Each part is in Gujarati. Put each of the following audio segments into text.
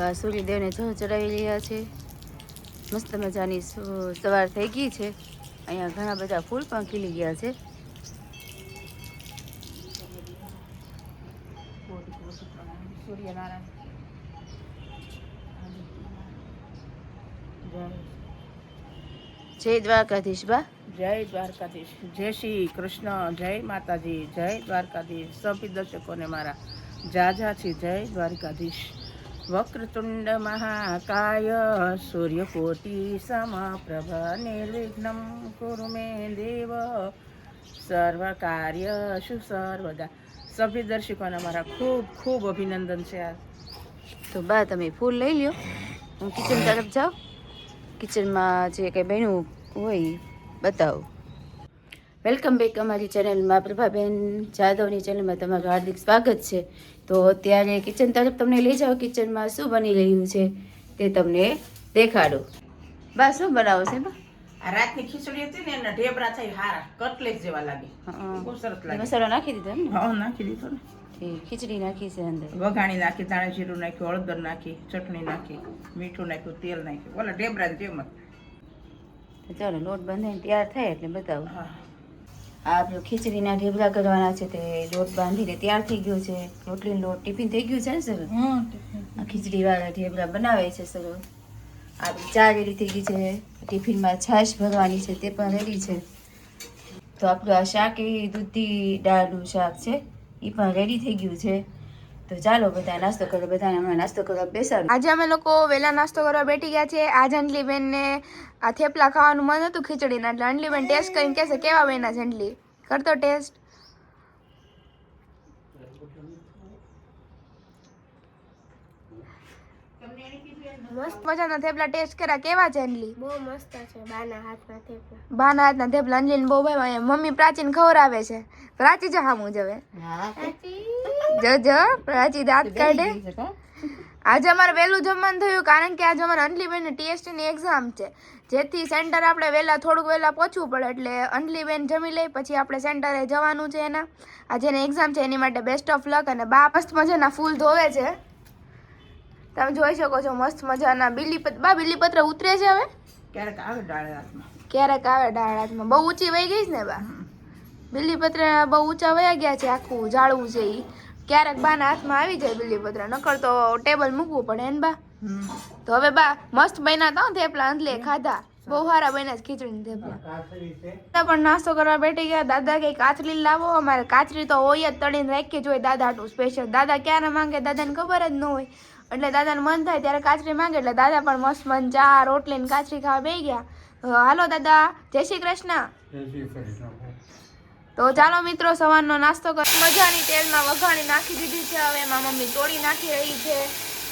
બા સૂર્યદેવને જળ ચડાવી રહ્યા છે. મસ્ત મજાની સવાર થઈ ગઈ છે. અહીંયા ઘણા બધા ફૂલ પણ ખીલી ગયા છે. જય દ્વારકાધીશ બા. જય દ્વારકાધીશ. જય શ્રી કૃષ્ણ. જય માતાજી. જય દ્વારકાધીશ. સભી દર્શકોને મારા જાજાથી જય દ્વારકાધીશ. વક્રતુંડ મહાકાય સૂર્યકોટી સમપ્રભ નિર્વિઘ્નમ કુરુ મે દેવ સર્વ કાર્યશુ સર્વદા. સભી દર્શકોને મારા ખૂબ ખૂબ અભિનંદન છે. તો બા તમે ફૂલ લઈ લ્યો, હું કિચન તરફ જાઉં. કિચનમાં જે કંઈ બન્યું હોય બતાવો. વેલકમ બેક અમારી ચેનલમાં. પ્રભાબેન જાદવની ચેનલમાં તમારું હાર્દિક સ્વાગત છે. તો અત્યારે કિચન તરફ તમને લઈ જાઓ. કિચનમાં શું બની રહ્યું છે તે તમને દેખાડો. બા શું બનાવો છે બા? આ રાતની ખીચડી હતી ને એના ઢેબરા થઈ હારા કટલેટ જેવા લાગે. બહુ સરસ લાગે. મસાલો નાખી દીધો એમ ને? હા, નાખી દીધો ને. ખીચડી નાખી છે અંદર. વઘાણી નાખી, ધાણા જીરું નાખ્યું, હળદર નાખી, ચટણી નાખી, મીઠું નાખ્યું, તેલ નાખ્યું. ઓલા ઢેબરા જેમ જ. ચાલો લોટ બાંધીને તૈયાર થાય એટલે બતાવું. હા, આ આપણે ખીચડીના ઢેબરા કરવાના છે તે લોટ બાંધીને તૈયાર થઈ ગયો છે. રોટલીનો લોટ ટિફિન થઈ ગયું છે ને સર? આ ખીચડીવાળા ઢેબરા બનાવે છે સર. આપણી ચા રેડી થઈ ગઈ છે. ટિફિનમાં છાશ ભરવાની છે તે પણ રેડી છે. તો આપણું આ શાક એ દૂધી દાળનું શાક છે એ પણ રેડી થઈ ગયું છે. તો ચાલો બધા નાસ્તો કરો. બધાને હમણાં નાસ્તો કરવા બેસાડો. આજે અમે લોકો વહેલા નાસ્તો કરવા બેઠી ગયા છે. આજે અંજલીબેનને આ થેપલા ખાવાનું મન હતું ખીચડીના, એટલે અંજલીબેન ટેસ્ટ કરીને કહેશે કેવા બન્યા છે. અંજલી કરતો ટેસ્ટ. મસ્ત મજાના થેપલા ટેસ્ટ કર્યા. કેવા છે અંજલી? બહુ મસ્ત છે બાના હાથના થેપલા. બાના હાથના થેપલા અંજલીને બહુ ભાઈ. મમ્મી પ્રાચીને ખવડાવે છે. પ્રાચી જો હામું જવે. જો પ્રાચી દાંત કાઢે. આજે અમારે વહેલું જમવાનું થયું કારણ કે આજે અમારે અંજલીબેન ટીએસટીની એક્ઝામ છે, જેથી સેન્ટર આપણે થોડુંક વહેલા પહોંચવું પડે. એટલે અંજલીબેન જમી લઈ પછી આપણે સેન્ટરે જવાનું છે. એના આજે એની એક્ઝામ છે, એની માટે બેસ્ટ ઓફ લક. અને બા મસ્ત મજાના ફૂલ ધોવે છે, તમે જોઈ શકો છો. મસ્ત મજાના બીલીપત્ર ઉતરે છે હવે. ક્યારેક આવે ડાળ હાથમાં. ક્યારેક આવે ડાળ હાથમાં. બહુ ઊંચી વહી ગઈ છે ને બા. બીલીપત્ર બહુ ઊંચા વયા ગયા છે. આખું ઝાડવું છે એ ક્યારેક બાના હાથમાં આવી જાય બીલીપત્ર. નકર તો ટેબલ મૂકવું પડે ને બા. તો હવે બા મસ્ત બન્યા હતા થેપલા. અંજલે ખાધા બહુ સારા બન્યા છે ખીચડી થેપલા. દાદા પણ નાસ્તો કરવા બેઠી ગયા. દાદા કઈ કાચરી લાવો. અમારે કાચરી તો હોય જ, તળીને રાખી જ હોય દાદા હાટું સ્પેશિયલ. દાદા ક્યારે માંગે દાદાને ખબર જ ન હોય. એટલે દાદાને મન થાય ત્યારે કાચરી માંગે એટલે દાદા પણ મસ્ત મન ચા રોટલી ને કાચરી ખાવા બેસી ગયા. હાલો દાદા, જય શ્રી કૃષ્ણ. તો ચાલો મિત્રો સવારનો નાસ્તો કર. મજાની તેલમાં વઘાણી નાખી દીધી છે. હવે એમાં મમ્મી તોડી નાખી રહી છે.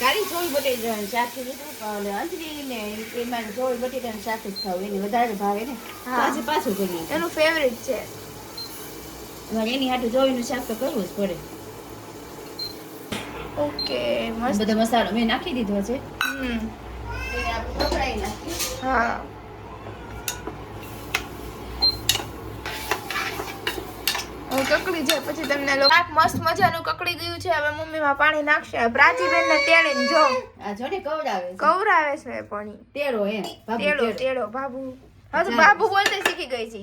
ખાલી ચોળી બટેટાનું શાક કીધું પણ અંજલીને એમાં ચોળી બટેટાનું શાક જ ખાવું એને વધારે ભાવે ને. આજે પાછું કરીએ. એનું ફેવરિટ છે. એની હાટું ચોળીનું શાક તો કરવું જ પડે. ઓકે મસ્ત. બધો મસાલો મેં નાખી દીધો છે. હમ. એને આપણે કપડાઈ નાખીએ. હા કકડી જાય પછી તમને શાક મસ્ત મજાનું કકડી ગયું છે. હવે મમ્મીમાં પાણી નાખશે. પ્રાચીબેન ને તેડીને જો આ જોડે કવડાવે છે. કવરાવે છે પાણી. તેડો એમ બાબુ તેડો તેડો બાબુ. હા તો બાબુ બોલતે શીખી ગઈ છે.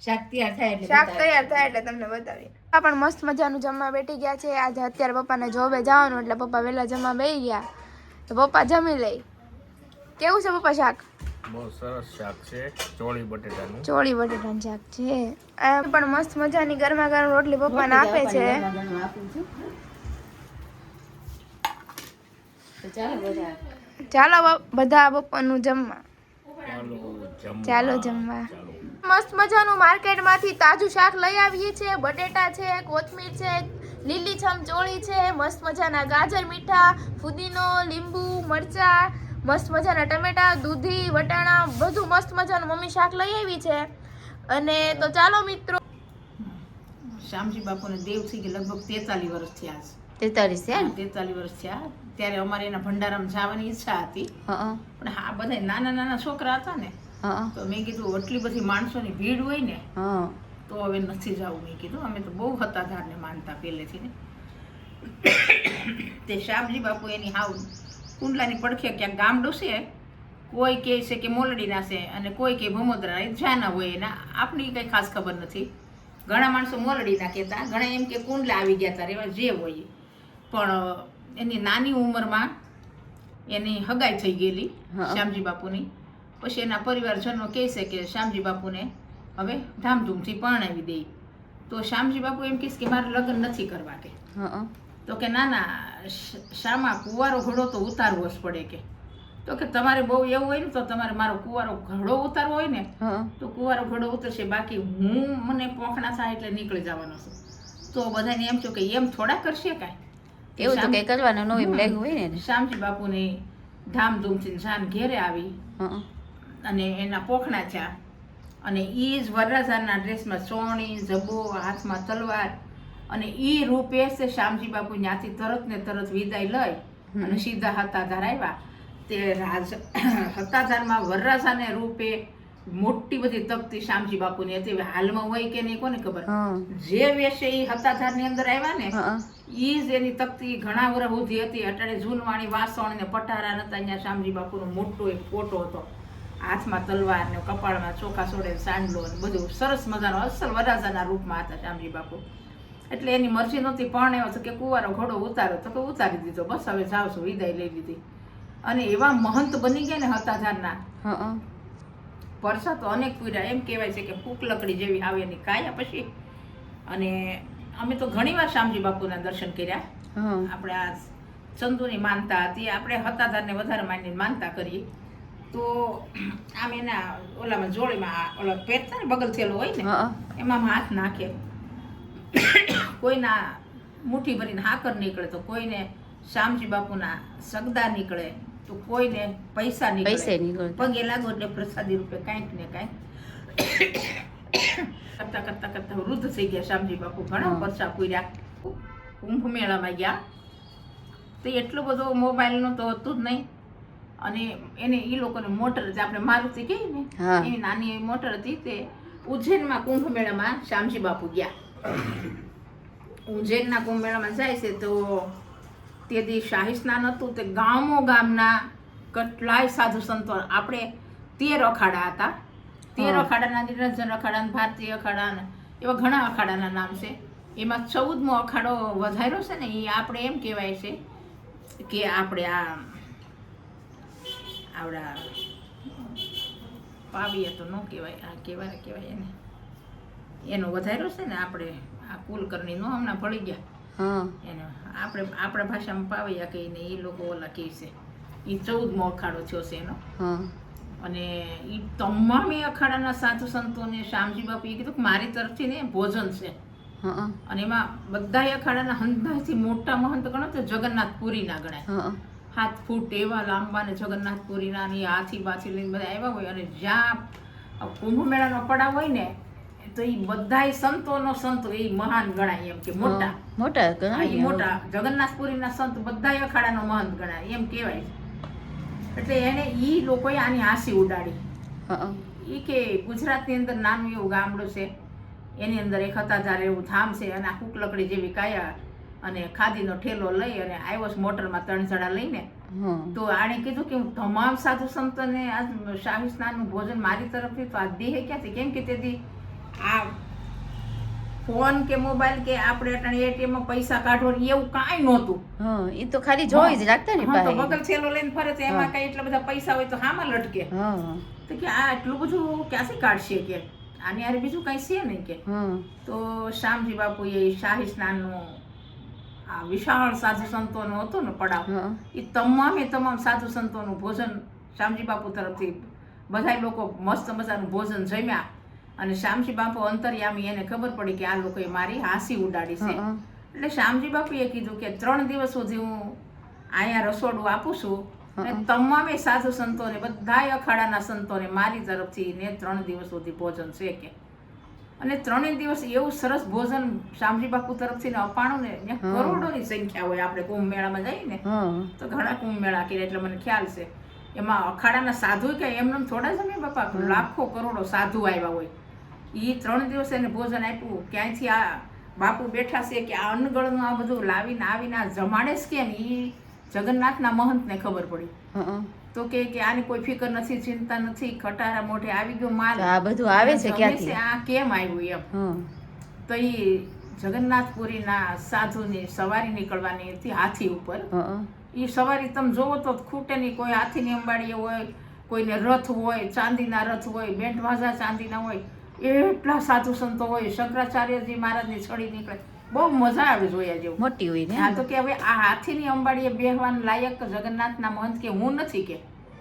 શાક તૈયાર થાય એટલે શાક તૈયાર થાય એટલે તમને બતાવીએ. આ પણ મસ્ત મજાનું જમવા બેઠી ગયા છે. આજે અત્યારે પપ્પાને જોબે જવાનું એટલે પપ્પા વહેલા જમવા બેસી ગયા. તો પપ્પા જમી લઈ. કેવું છે પપ્પા શાક? બહુ સરસ શાક છે. ચોળી બટેટાનું શાક છે. આ પણ મસ્ત મજાની ગરમા ગરમ રોટલી પપ્પાને આપે છે. આપું છું. તો ચાલો બધા બપોરનું જમવા. ચાલો જમવા. મસ્ત મજાનું માર્કેટમાંથી તાજું શાક લઈ આવીએ છીએ. બટેટા છે, કોથમીર છે, લીલીછમ ચોળી છે, મસ્ત મજાના ગાજર મીઠા, ફુદીનો, લીંબુ, મરચા, મસ્ત મજાના ટમેટા, દૂધી, વટાણા, બધું મસ્ત મજાનું મમ્મી શાક લઈ આવી છે. અને તો ચાલો મિત્રો. શ્યામજી બાપુને દેવ થઈ ગયા લગભગ 43 વર્ષ થયા છે. 43 છે. 43 વર્ષ થયા. ત્યારે અમારે એના ભંડારામાં જવાની ઈચ્છા હતી. પણ હા બધા નાના નાના છોકરા હતા ને, તો મેં કીધું આટલી બધી માણસોની ભીડ હોય ને તો હવે નથી જવું. મેં કીધું અમે તો બહુ હતાધારને માનતા પહેલેથી ને. તે શ્યામજી બાપુ એની હાવ કુંડલાની પડખે ક્યાંક ગામડું છે, કોઈ કહે છે કે મોલડીના છે અને કોઈ કે ભમોદરા, એ જ્યાંના હોય એના આપણી કંઈ ખાસ ખબર નથી. ઘણા માણસો મોલડીના કહેતા, ઘણા એમ કે કુંડલા આવી ગયા હતા એવા જે હોય. પણ એની નાની ઉંમરમાં એની હગાઈ થઈ ગયેલી શ્યામજી બાપુની. પછી એના પરિવારજનો કહે છે કે શ્યામજી બાપુને હવે ધામધૂમથી પરણાવી દે. તો શ્યામજી બાપુ એમ કહીશ કે મારે લગ્ન નથી કરવા કે. તો કે ના ના શામાં કુંવારો ઘોડો તો ઉતારવો જ પડે કે. તો કે તમારે બહુ એવું હોય ને તો તમારે મારો કુંવારો ઘોડો ઉતારવો હોય ને તો કુંવારો ઘોડો ઉતરશે, બાકી હું મને પોખણા થાય એટલે નીકળી જવાનો છું. તો બધાને એમ થયું કે એમ થોડા કરશે કાંઈ, એવું તો કઈ કરવાનું ન એમ લાગ્યું હોય ને. શ્યામજી બાપુની ધામધૂમથી જાન ઘેરે આવી અને એના પોખણા થયા. અને એ જ વરરાજાના ડ્રેસમાં ચોણી, જબો, હાથમાં તલવાર, અને એ રૂપે છે શ્યામજી બાપુ ત્યાંથી તરત ને તરત વિદાય લઈ અને સીધા હતાધાર આવ્યા. તે હતાધારમાં વરરાજાને રૂપે મોટી બધી તકતી શ્યામજી બાપુની હતી. હાલમાં હોય કે નહીં કોને ખબર. જે વેશે એ હતાધારની અંદર આવ્યા ને એ જ એની તકતી ઘણા વર્ષ સુધી હતી. અટાણે જૂનવાણી વાસણ ને પટારા નતા, અહીંયા શ્યામજી બાપુનો મોટો એક ફોટો હતો, હાથમાં તલવાર ને કપાળમાં ચોખા સોડે સાંડલો ને બધું સરસ મજાનો અસલ વરરાજાના રૂપમાં હતા શ્યામજી બાપુ. એટલે એની મરજી નહોતી, પણ એવો કે કુંવારો ઘોડો ઉતાર્યો તો કે ઉતારી દીધો, બસ હવે જાવ છું, વિદાય લઈ લીધી. અને એવા મહંત બની ગયા ને હતાધારના, પરસા તો અનેક પૂર્યા. એમ કહેવાય છે કે ફૂક લકડી જેવી આવે એની કાયા પછી. અને અમે તો ઘણી વાર શ્યામજી બાપુના દર્શન કર્યા. આપણે આ ચંદુની માનતા હતી, આપણે હતાધારને વધારે માનીને માનતા કરીએ. તો આમ એના ઓલામાં જોડીમાં ઓલા પહેરતા ને બગલ થયેલો હોય ને એમાં હાથ નાખે. કોઈના મુઠ્ઠી ભરીને હાકર નીકળે, તો કોઈને શ્યામજી બાપુના સગદા નીકળે, તો કોઈને પૈસા નીકળે. પગે લાગો એટલે પ્રસાદી રૂપે કાંઈક ને કાંઈક કરતા કરતા કરતા વૃદ્ધ થઈ ગયા શ્યામજી બાપુ. ઘણા પરસા પૂર્યા. કુંભ મેળામાં ગયા તો એટલો બધો મોબાઈલ નો તો હતું જ નહીં. અને એને એ લોકોને મોટર, જે આપણે મારુતિ કહીએ ને એની નાની એવી મોટર હતી. તે ઉજ્જૈનમાં કુંભ મેળામાં શ્યામજી બાપુ ગયા. ઉજ્જૈનના કુંભ મેળામાં જાય છે તો તે દી શાહી સ્નાન હતું. તે ગામના કેટલાય સાધુ સંતો, આપણે 13 અખાડા હતા. 13 અખાડાના નિરંજન અખાડા, ભારતીય અખાડા, એવા ઘણા અખાડાના નામ છે. એમાં 14મો અખાડો વધાર્યો છે ને, એ આપણે એમ કહેવાય છે કે આપણે આવડા પાવીએ તો ન કહેવાય, આ કહેવાય એને, એનો વધાર્યો છે ને. આપણે આ કુલકર્ણી નો હમણાં ભળી ગયા એને આપણા ભાષામાં પાવૈયા કહીને એ લોકો ઓલા કહે છે. એ 14મો અખાડો થયો છે એનો. અને એ તમામે અખાડાના સાધુ સંતોને શ્યામજી બાપુ એ કીધું કે મારી તરફથી ને ભોજન છે. અને એમાં બધા અખાડાના હંધાઈથી મોટા મહંત ગણો તો જગન્નાથપુરીના ગણાય. 7 ફૂટ એવા લાંબા ને જગન્નાથપુરીના ની હાથી બાથી લઈને બધા આવ્યા હોય. અને જ્યાં કુંભ મેળાનો પડાવ હોય ને તો એ બધાય સંતોનો સંત એ મહાન ગણાય, એમ કે મોટા મોટા જગન્નાથપુરીના સંત બધાય અખાડાનો મહંત ગણાય એમ કહેવાય. એટલે એને ઈ લોકોએ આની હાંસી ઉડાડી. ઈ કે ગુજરાતની અંદર નાનું એવું ગામડું છે, એની અંદર એક હતાધાર એવું ધામ છે, અને આ કુકલકડી જેવી કાયા અને ખાદીનો ઠેલો લઈ અને આવ્યો છે મોટરમાં 3 જણા લઈને. તો આણે કીધું કે હું તમામ સાધુ સંતોને આ શાહી સ્નાનનું ભોજન મારી તરફથી તો આ દેહ ક્યાંથી, કેમ કે તેથી આ ફોન કે મોબાઈલ કે આપણે અટાણે એટીએમ માં પૈસા કાઢવા એવું કાંઈ નહોતું. એ તો ખાલી જોઈ જ રાખતા ને. તો બગલ થેલો લઈને ફરે તો એમાં કઈ એટલા બધા પૈસા હોય તો હામાં લટકે. તો કે આ એટલું બધું ક્યાંથી કાઢશે કે આની યાર બીજું કઈ છે નહીં કે. તો શ્યામજી બાપુએ શાહી સ્નાનનું આ વિશાળ સાધુ સંતોનો હતો ને પડાવ, એ તમામ સાધુ સંતોનું ભોજન શ્યામજી બાપુ તરફથી બધા લોકો મસ્ત મજાનું ભોજન જમ્યા. અને શ્યામજી બાપુ અંતર્યામી, એને ખબર પડી કે આ લોકોએ મારી હાંસી ઉડાડી છે. એટલે શ્યામજી બાપુએ કીધું કે 3 દિવસ સુધી હું અહીંયા રસોડું આપું છું, અને તમામે સાધુ સંતોને બધા અખાડાના સંતોને મારી તરફથી ને 3 દિવસ સુધી ભોજન છે કે. અને 3 દિવસ એવું સરસ ભોજન શ્યામજી બાપુ તરફથી ને અપાણું ને, કરોડોની સંખ્યા હોય. આપણે કુંભ મેળામાં જઈએ ને તો ઘણા કુંભ મેળા કર્યા, એટલે મને ખ્યાલ છે. એમાં અખાડાના સાધુ કે એમને થોડા જ અમે બાપા લાખો કરોડો સાધુ આવ્યા હોય. એ 3 દિવસ એને ભોજન આપ્યું. ક્યાંયથી આ બાપુ બેઠા છે કે આ અન્નગળનું આ બધું લાવીને આવીને આ જમાડે જ કે ને, એ જગન્નાથના મહંતને ખબર પડી હં. તો કે આની કોઈ ફિકર નથી, ચિંતા નથી, ખટારા મોઢે આવી ગયો માલ, તો આ બધું આવે છે જમે ક્યાંથી? આ કેમ આવ્યું એમ. હં. તો એ જગન્નાથપુરીના સાધુની સવારી નીકળવાની હતી હાથી ઉપર. હં. એ સવારી તમે જોવો તો ખૂટે નહીં. કોઈ હાથીની અંબાડીએ હોય, કોઈને રથ હોય, ચાંદીના રથ હોય, બેન્ટ વાજા ચાંદીના હોય, એટલા સાધુ સંતો હોય. શંકરાચાર્યજી મહારાજની છડી નીકળે, બહુ મજા આવે જોયા જેવું. મોટી હોય ને. હા, તો કે હવે આ હાથીની અંબાડીએ બેહવાન લાયક જગન્નાથના મહંત કે હું નથી કે.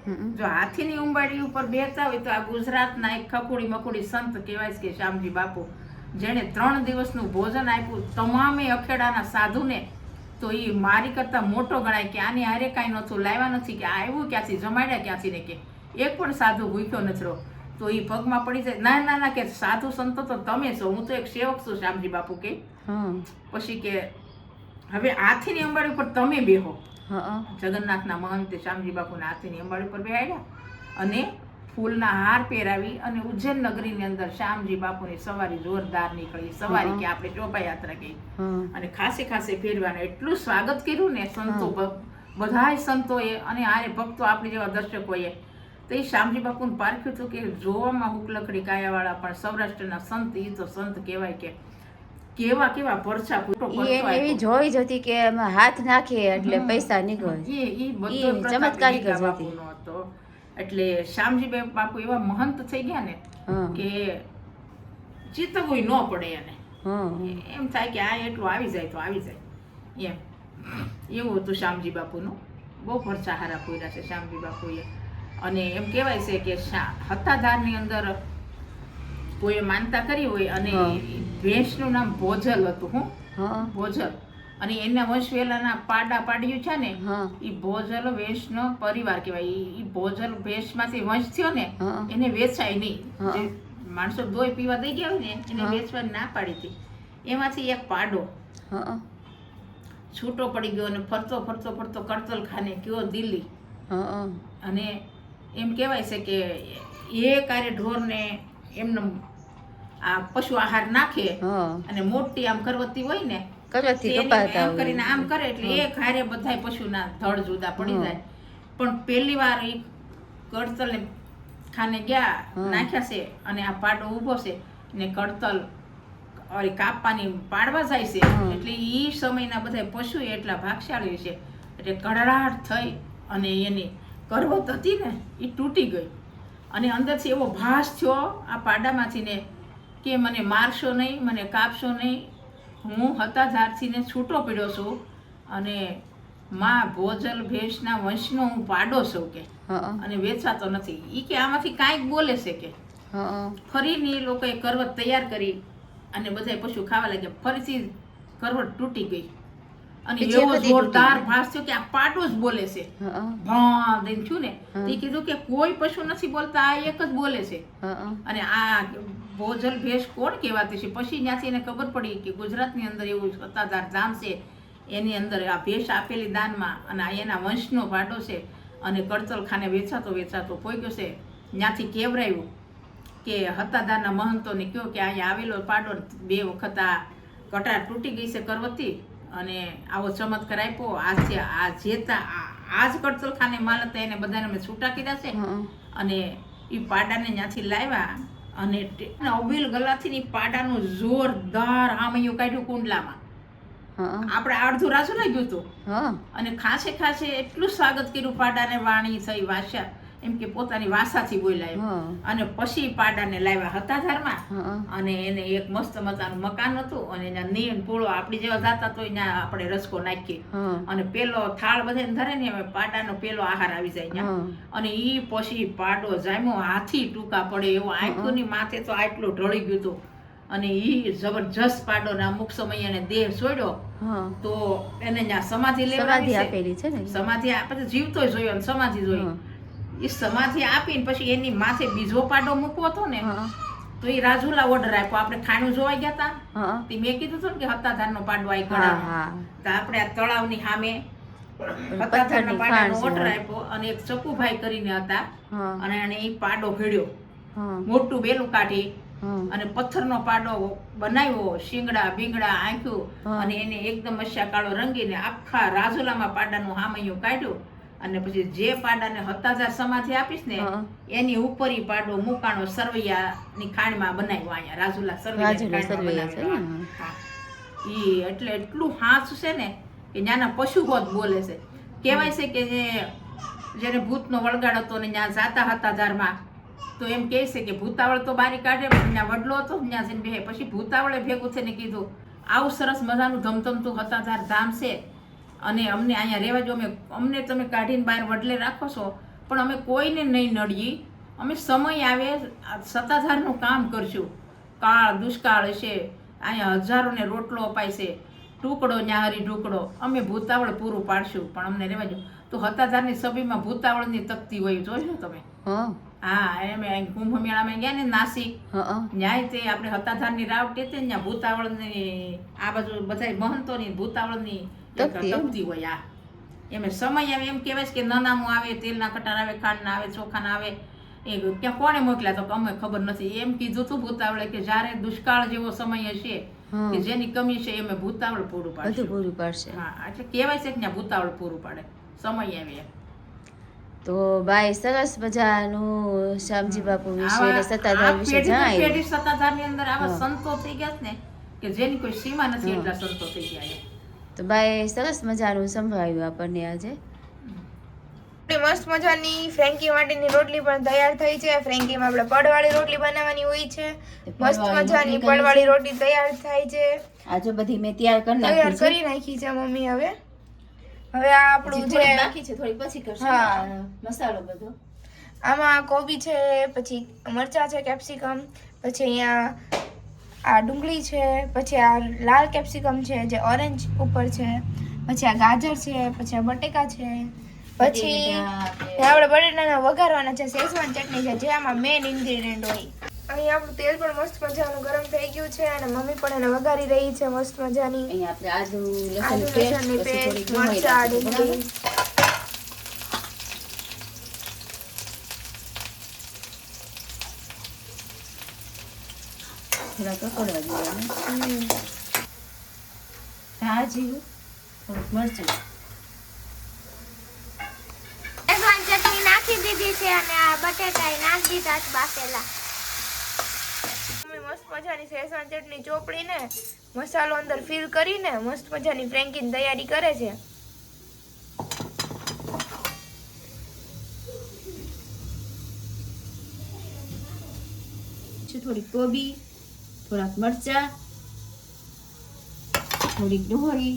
હં. જો હાથીની અંબાડી ઉપર બેહતા હોય તો આ ગુજરાતના એક ખકુડી મકુડી સંત કહેવાય છે કે શ્યામજી બાપુ, જેણે 3 દિવસનું ભોજન આપ્યું તમામે અખેડાના સાધુને, તો એ મારી કરતા મોટો ગણાય કે આની હારે કાંઈ નહોતું, લાવ્યા નથી કે આવ્યું ક્યાંથી, જમાડ્યા ક્યાંથી ને કે એક પણ સાધુ ભૂખ્યો નથી રહ્યો. તો એ પગમાં પડી જાય, ના ના ના કે સાધુ સંતો તો તમે છો, હું તો એક સેવક છું શ્યામજી બાપુ કે. હં. પછી કે હવે હાથીની અંબાડી ઉપર તમે બેહો. હં. જગન્નાથના મહંતે શ્યામજી બાપુના હાથીની અંબાડી પર બેહાડ્યા અને ફૂલના હાર પહેરાવી અને ઉજ્જૈન નગરીની અંદર શ્યામજી બાપુની સવારી જોરદાર નીકળી. સવારી કે આપણે શોભાયાત્રા કહી. હં. અને ખાસે ખાસે ફેરવાને એટલું સ્વાગત કર્યું ને સંતો, બધાય સંતોએ અને હારે ભક્તો આપણી જેવા દર્શકોએ. તો એ શ્યામજી બાપુને પારખ્યું હતું કે જોવામાં હુકલકડી કાયાવાળા પણ સૌરાષ્ટ્રના સંત, એ તો સંત કહેવાય કે કેવા કેવા પરછા ફૂટો ઈ એને એવી જોઈ જ હતી કે એમાં હાથ નાખે એટલે પૈસા નીકળે. એ બધો ઈ ચમત્કારિક જ હતી. બાપુનો હતો. એટલે શ્યામજી બાપુ એવા મહંત થઈ ગયા ને હં. કે ચિતવવું ન પડે એને. હં. એમ થાય કે આ એટલું આવી જાય તો આવી જાય એમ. એવું હતું શ્યામજી બાપુનું. બહુ પરચા હારા પૂર્યા છે શ્યામજી બાપુએ. અને એમ કહેવાય છે કે હતાધારની અંદર કોઈએ માનતા કરી હોય અને ભેંસનું નામ ભોજલ હતું. હું હં. ભોજલ. અને એના વંશ વેલાના પાડા પાડ્યું છે ને, હં. એ ભોજલ ભેંસનો પરિવાર કહેવાય. એ ભોજલ ભેંસમાંથી વંશ થયો ને, હં. એને વેચાય નહીં. હં. જે માણસો દોય પીવા દઈ ગયા હોય ને એને હં. વેચવાની ના પાડી હતી. એમાંથી એક પાડો હં. છૂટો પડી ગયો અને ફરતો ફરતો ફરતો કડતલખાને ગયો દિલ્હી. હં. અને એમ કહેવાય છે કે એ કાર્ય ઢોરને એમને આ પશુ આહાર નાખે હં. અને મોટી આમ કરવતી હોય ને કરવાથી તેની કપાતા એમ કરીને આમ કરે એટલે એ હારે બધાય પશુના ધડ જુદા પડી જાય. પણ પહેલી વાર એ કડતલ ખાને ગયા, નાખ્યા છે અને આ પાડો ઊભો છે ને કડતલ કાપવાની પાડવા જાય છે. એટલે એ સમયના બધા પશુ એટલા ભાગશાળી છે એટલે કડડાટ થઈ અને એની કરવત હતી ને એ તૂટી ગઈ. અને અંદરથી એવો ભાસ થયો આ પાડામાંથી ને કે મને મારશો નહીં, મને કાપશો નહીં, હું હતાધારથી ને છૂટો પડ્યો છું અને માં ભોજલ ભેંસના વંશનો હું પાડો છું કે, હં. અને વેચાતો નથી. એ કે આમાંથી કાંઈક બોલે છે કે. હં. ફરીને એ લોકોએ કરવત તૈયાર કરી અને બધાય પશુ ખાવા લાગ્યા. ફરીથી કરવત તૂટી ગઈ અને બીજી એવો વખતે જોરદાર તૂટી ભાસ થયો કે આ પાડો જ બોલે છે. હં. ભા દઈને થયું ને તે કીધું કે કોઈ પશુ નથી બોલતા, આ એક જ બોલે છે. હં. અને આ ભોજલ ભેંસ કોણ કહેવાતી છે? પછી ત્યાંથી એને ખબર પડી કે ગુજરાતની અંદર એવું સત્તાધાર ધામ છે, એની અંદર આ ભેંસ આપેલી દાનમાં અને આ એના વંશનો પાડો છે અને કડતલખાને વેચાતો વેચાતો પહોંચ્યો છે. ત્યાંથી કેવરાયું કે હતાધારના મહંતોને કહ્યો કે અહીંયા આવેલો પાડો 2 વખત આ કટાર તૂટી ગઈ છે કરવતી અને આવો ચમત્કાર આપ્યો. આ જેતા આ જ કડતલખાને માલ હતા એને બધાને અમે છૂટા કર્યા છે. અને એ પાડાને ત્યાંથી લાવ્યા અને અબીલ ગલાથી પાડાનું જોરદાર આમૈયું કાઢ્યું કુંડલામાં. આપણે અડધું રાજુ રહી ગયું હતું. અને ખાસે ખાસે એટલું સ્વાગત કર્યું પાડાને. વાણી થઈ વાસા એમ કે પોતાની વાસાથી બોલાય. અને પછી પાડાને લાવ્યા હતાધારમાં અને એને એક મસ્ત મજાનું મકાન હતું અને એના નીણ પોળો આપણી જેવા જાતા તો ત્યાં આપણે રસકો નાખીએ અને પેલો થાળ બધાને ધરે ને હવે પાડાનો પેલો આહાર આવી જાય ત્યાં. અને ઈ પછી પાડો જામ્યો હાથી ટૂંકા પડે એવો આંખોની માથે તો આટલું ઢળી ગયું હતું. અને ઈ જબરજસ્ત પાડો ને અમુક સમય એને દેહ છોડ્યો તો એને ત્યાં સમાધિ લેવડાવી આપેલી છે ને. સમાધિ પછી જીવતો જોયો અને સમાધિ જોઈ. એ સમાધિ આપીને પછી એની માથે બીજો પાડો મૂકવો હતો ને તો એ રાજુલા ઓર્ડર આપ્યો. આપણે ખાણું જોવા ગયા હતા તે મેં કીધું હતું ને કે હતાધારનો પાડો આવી ગળાનો, તો આપણે આ તળાવની સામે હતાધારના પાડાનો ઓર્ડર આપ્યો અને એક ચકુભાઈ કરીને હતા અને એને એ પાડો ભેડ્યો, મોટું બેલું કાઢી અને પથ્થરનો પાડો બનાવ્યો, શીંગડા બીંગડા આંખ્યું અને એને એકદમ મસ્યા કાળો રંગીને આખા રાજુલામાં પાડાનું હામૈયું કાઢ્યું અને પછી જે પાડાને 7000 સમાધિ આપીશ ને એની ઉપર ઈ પાડો મુકાણો સરવૈયાની ખાણમાં બનાવ્યો અહીંયા રાજુલા સરવૈયા. ઈ એટલે એટલું હાથ છે ને કે ત્યાંના પશુ હોત બોલે છે. કહેવાય છે કે જેને ભૂતનો વળગાડ હતો ને ત્યાં જાતા હતા ધારમાં તો એમ કહે છે કે ભૂતાવળ તો બારી કાઢે પણ ત્યાં વડલો હતો ત્યાં જઈને બે પછી ભૂતાવળે ભેગું થઈને કીધું આવું સરસ મજાનું ધમધમતું હતાધાર ધામ છે અને અમને અહીંયા રહેવા જો, અમને તમે કાઢીને બહાર વડલે રાખો છો પણ અમે કોઈને નહીં નડીએ, અમે સમય આવે સત્તાધારનું કામ કરશું. કાળ દુષ્કાળ હશે, અહીંયા હજારોને રોટલો અપાય છે, ટુકડો ન્યાહરી ઢુકડો, અમે ભૂતાવળ પૂરું પાડશું પણ અમને રહેવા જો. તો હતાધારની સભીમાં ભૂતાવળની તકતી હોય, જોજો તમે. હા, એમ કુંભ મેળામાં ગયા ને નાસિક, ન્યાય તે આપણે હતાધારની રાવટી હતી ને ત્યાં ભૂતાવળની આ બાજુ બધા મહંતોની ભૂતાવળની તકતી હોય. આ એમ સમય આવે એમ કહેવાય કે નનામું આવે, તેલના કટાર આવે, ખાંડના આવે, ચોખાના આવે, એ ક્યાં કોને મોકલ્યા તો અમે ખબર નથી. એમ કીધું હતું ભૂતાવળે કે જ્યારે દુષ્કાળ જેવો સમય હશે કે જેની કમી છે એમ ભૂતાવળ પૂરું પાડશે. હા, એટલે કહેવાય છે કે ત્યાં ભૂતાવળ પૂરું પાડે સમય આવે એમ. તો ભાઈ સરસ મજાનું શ્યામજી બાપુ વિશે અને સત્તાધાર વિશે જણાવ્યું. સત્તાધારની અંદર આવા સંતો થઈ ગયા ને કે જેની કોઈ સીમા નથી, એટલા સંતો થઈ ગયા. તો ભાઈ સરસ મજાનું સંભળાવ્યું આપણને આજે. મસ્ત મજાની ફ્રેન્કી માટેની રોટલી પણ તૈયાર થઈ છે. ફ્રેન્કીમાં આપણે પડવાળી રોટલી બનાવવાની હોય છે. મસ્ત મજાની પડવાળી રોટલી તૈયાર થાય છે. આજે બધી મેં તૈયાર કરી નાખી છે મમ્મી. હવે આ આપણું જે બાકી છે થોડી પછી કરશું મસાલો બધો. આમાં કોબી છે, પછી મરચા છે, કેપ્સિકમ, પછી અહીંયા આ ડુંગળી છે, પછી આ લાલ કેપ્સિકમ છે જે ઓરેન્જ ઉપર છે, પછી આ ગાજર છે, પછી આ બટેકા છે, પછી આપણે બટેટાના વઘારવાના છે, શેઝવાન ચટણી છે જે આમાં મેઇન ઇન્ગ્રેડિયન્ટ હોય. અહીં આપણું તેલ પણ મસ્ત મજાનું ગરમ થઈ ગયું છે અને મમ્મી પણ એને વઘારી રહી છે મસ્ત મજાની. અહીંયા આપણે આદુ લસણની પેસ્ટ, મરચા, ડુંગળી, થોડા કકડવા દેવાના. ધાણા જીરું, થોડુંક મરચું. શેઝવાન ચટણી નાખી દીધી છે અને આ બટેટા નાખી દીધા છે બાફેલા. મસ્ત મજાની શેઝવાન ચટણી ચોપડીને મસાલો અંદર ફિલ કરીને મસ્ત મજાની ફ્રેન્કીની તૈયારી કરે છે. થોડીક કોબી, થોડાક મરચા, થોડીક ડુંગળી,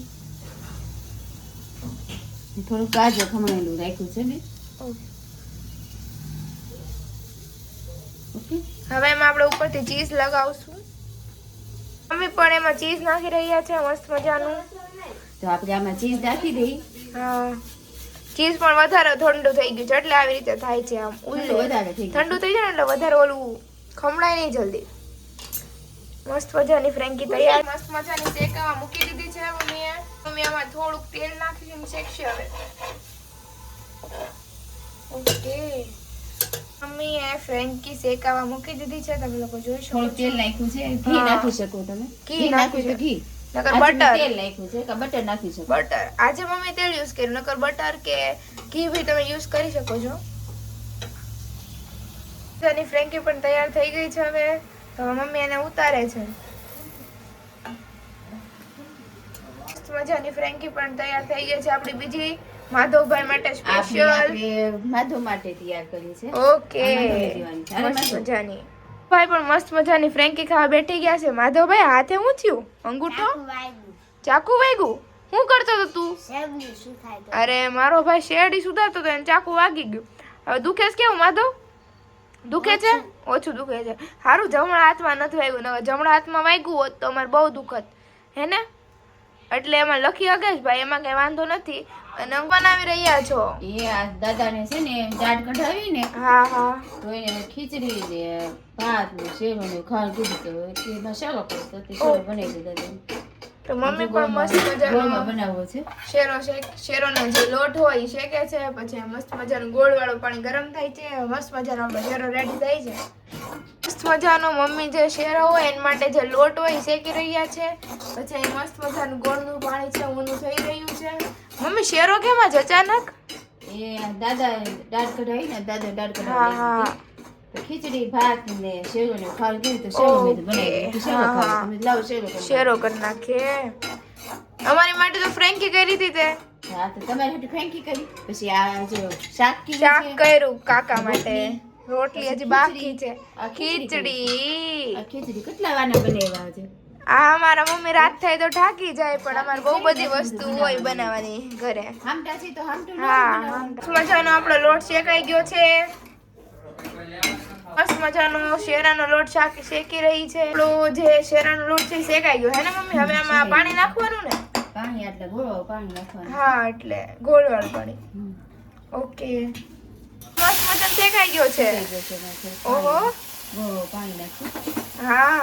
થોડુંક ગાજર ખમણેલું રાખ્યું છે ને. ઓકે, હવે એમાં આપણે ઉપરથી ચીઝ લગાવશું. મમ્મી પણ એમાં ચીઝ નાખી રહ્યા છે મસ્ત મજાનું. તો આપણે આમાં ચીઝ નાખી દઈ. હા, ચીઝ પણ વધારે ઠંડુ થઈ ગયું છે એટલે આવી રીતે થાય છે. આમ વધારે ઠંડુ થઈ જાય ને એટલે વધારે ઓલું ખમણાય નહીં જલ્દી. મસ્ત મજાની ફ્રેન્કી તૈયાર. મસ્ત મજાની શેકાવા મૂકી દીધી છે મમ્મીએ. મમ્મી આમાં થોડુંક તેલ નાખીને શેકશે હવે. ઓકે, મમ્મીએ ફ્રેન્કી શેકાવા મૂકી દીધી છે. તમે લોકો જોઈ શકો છો. તેલ નાખ્યું છે, ઘી નાખી શકો તમે. ઘી નાખ્યું છે, ઘી નકર બટર. તેલ નાખ્યું છે કે બટર નાખી શકો. બટર આજે મમ્મી તેલ યુઝ કર્યું, નકર બટર કે ઘી ભી તમે યુઝ કરી શકો છો. તેની ફ્રેન્કી પણ તૈયાર થઈ ગઈ છે. હવે તો મમ્મી એને ઉતારે છે. મસ્ત મજાની ફ્રેન્કી પણ તૈયાર થઈ ગઈ છે. આપણી બીજી માધવભાઈ માટે સ્પેશિયલ માધવ માટે તૈયાર કરી છે. ઓકે, મસ્ત મજાની ભાઈ પણ મસ્ત મજાની ફ્રેન્કી ખાવા બેઠી ગયા છે. માધવભાઈ હાથે શું થયું? અંગૂઠો ચાકુ વાગ્યું? શું કરતો હતો તું? અરે મારો ભાઈ શેરડી સુધારતો હતો એને ચાકુ વાગી ગયું. હવે દુખે છે કેવું માધવ? દુખે છે? ઓછું દુખે છે. સારું જમણા હાથમાં નથી વાગ્યું, નકર જમણા હાથમાં વાગ્યું હોત તો અમારે બહુ દુખત હે ને. એટલે એમાં લખી અગેશ ભાઈ, એમાં કઈ વાંધો નથી. અને બનાવી રહ્યા છો એ આ દાદાને છે ને દાઢ કઢાવી ને. હા હા, તો એને ખીચડી ને ભાત ને સેવ ને ખાણ કીધું તો તે મસાલો કરતો તે સરસ બનાવી દીધા. તો મમ્મી પણ મસ્ત મજાનો ગોળમાં બનાવવો છે. શેરોનો જે લોટ હોય એ શેકે છે, પછી મસ્ત મજાનું ગોળ વાળું પાણી ગરમ થાય છે, મસ્ત મજાનો આપણો શેરો રેડી થાય છે. મસ્ત મજાનો મમ્મી જે શેરો હોય એના માટે જે લોટ હોય એ શેકી રહ્યા છે, પછી મસ્ત મજાનું ગોળનું પાણી છે ઊનું થઈ રહ્યું છે. મમ્મી શેરો કેમ જ અચાનક? એ દાદા દાળ કઢાવી ને દાદા દાળ હા કઢાવી હા તો ખીચડી ભાત ને શેરો ને ખાવા ગયું તો શેરો મેં બનાવી દીધું. શેરો હા, ખાવા હા. તમે લાવો શેરો કરી શેરો કરી નાખીએ. અમારી માટે તો ફ્રેન્કી કરી હતી તે હા તો તમારી હાટુ ફેંકી કરી પછી આ જો શાક કીધું શાક છે. કર્યું કાકા માટે, રોટલી પછી હજી બાકી છે, આ ખીચડી ખીચડી. આ ખીચડી કેટલા વાના બનાવ્યા છે. આ મારા મમ્મી રાત થાય તો ઠાકી જાય, પણ અમારે બહુ બધી વસ્તુ હોય બનાવવાની ઘરે. હામટા છે તો હામટું હા, મજાનો આપણો લોટ શેકાઈ ગયો છે. મસ્ત મજાનો શેરાનો લોટ શેકી રહી છે. આપણો જે શેરાનો લોટ છે એ શેકાઈ ગયો હે ને મમ્મી? હવે આમાં પાણી નાખવાનું ને? પાણી આટલે ગોળો પાણી નાખવાનું. હા, એટલે ગોળવાળું પાણી. ઓકે, મસ્ત મજાનો શેકાઈ ગયો છે. થઈ ગયો છે નાખો. ઓહો, ગોળો પાણી નાખું. હા.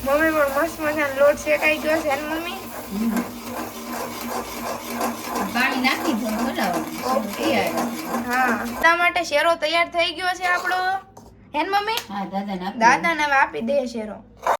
મમ્મી પણ મસ્ત મજાનો લોટ શેકાઈ ગયો છે ને મમ્મી? પાણી નાખી દો બનાવવાનું. ઓકે. તૈયાર. હા, એટલા માટે શેરો તૈયાર થઈ ગયો છે આપણો. હે ને મમ્મી? હા દાદા નાખ. દાદાને હવે આપી દે શેરો.